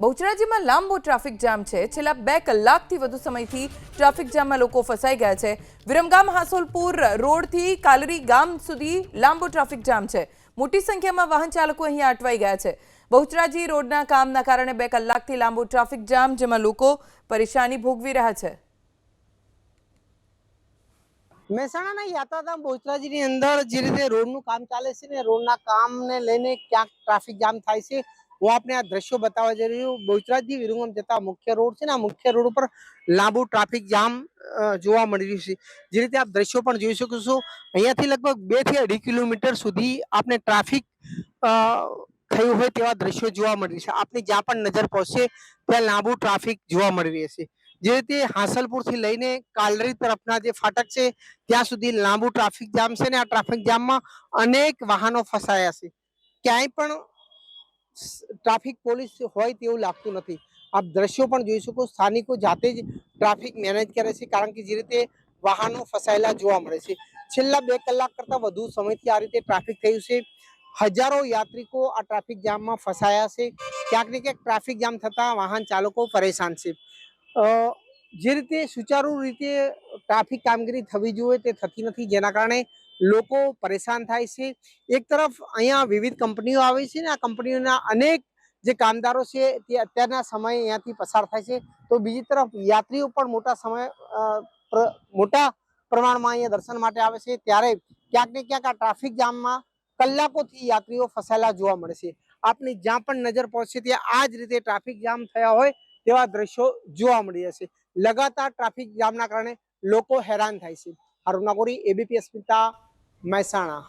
બહુચરાજીમાં લાંબો traffic jam છે। છેલ્લા 2 કલાકથી વધુ સમયથી ટ્રાફિક જામમાં લોકો ફસાઈ ગયા છે। વિરમગામ હાસોલપુર રોડથી કાલરી ગામ સુધી લાંબો ટ્રાફિક જામ છે। મોટી સંખ્યામાં વાહન ચાલકો અહીંયા અટવાઈ ગયા છે। બહુચરાજી રોડના કામના કારણે 2 કલાકથી લાંબો ટ્રાફિક જામ, જેમાં લોકો પરેશાની ભોગવી રહ્યા છે। મહેસાણાના યાત્રાધામ બહુચરાજીની અંદર જે રીતે રોડનું કામ ચાલે છે ને રોડના કામને લઈને ક્યાંક ટ્રાફિક જામ થાય છે। હું આપને આ દ્રશ્યો બતાવવા જઈ રહ્યો છું। બહુચરાજી વિરમગામ જતા મુખ્ય રોડ છે ને, આ મુખ્ય રોડ ઉપર લાંબુ ટ્રાફિક જામ જોવા મળી રહ્યું છે। જે રીતે આપ દ્રશ્યો પણ જોઈ શકો છો, અહીંયાથી લગભગ 2 થી 2.5 કિલોમીટર સુધી આપને ટ્રાફિક થયું હોય તેવા દ્રશ્યો જોવા મળી છે। આપની જ્યાં પણ નજર પહોંચશે ત્યાં લાંબુ ટ્રાફિક જોવા મળી રહેશે। જે રીતે હાસલપુરથી લઈને કાલરી તરફના જે ફાટક છે ત્યાં સુધી લાંબુ ટ્રાફિક જામ છે ને આ ટ્રાફિક જામમાં અનેક વાહનો ફસાયા છે। ક્યાંય પણ ટ્રાફિક પોલીસ હોય તેવું લાગતું નથી। આપ દ્રશ્યો પણ જોઈ શકો, સ્થાનિકો જાતે જ ટ્રાફિક મેનેજ કરે છે, કારણ કે જે રીતે વાહનો ફસાયેલા જોવા મળે છે। છેલ્લા 2 કલાક કરતા વધુ સમયથી આ રીતે ટ્રાફિક થયું છે। હજારો યાત્રિકો આ ટ્રાફિક જામમાં ફસાયા છે। ક્યાંક ને ક્યાંક ટ્રાફિક જામ થતા વાહન ચાલકો પરેશાન છે। જે રીતે સુચારુ રીતે ટ્રાફિક કામગીરી થવી જોઈએ તે થતી નથી, જેના કારણે લોકો પરેશાન થાય છે। એક તરફ અહીંયા વિવિધ કંપનીઓ આવે છે ને આ કંપનીઓના અનેક જે કામદારો છે તે અત્યારના સમયે અહીંયાથી પસાર થાય છે, તો બીજી તરફ યાત્રીઓ પણ મોટા પ્રમાણમાં અહીંયા દર્શન માટે આવે છે। ત્યારે ક્યાંક ને ક્યાંક આ ટ્રાફિક જામમાં કલાકોથી યાત્રીઓ ફસાયેલા જોવા મળે છે। આપની જ્યાં પણ નજર પહોંચશે ત્યાં આ જ રીતે ટ્રાફિક જામ થયા હોય તેવા દ્રશ્યો જોવા મળી જશે। લગાતાર ટ્રાફિક જામના કારણે લોકો હેરાન થાય છે। હારૂન નાગોરી, એબીપી અસ્મિતા, મહેસાણા।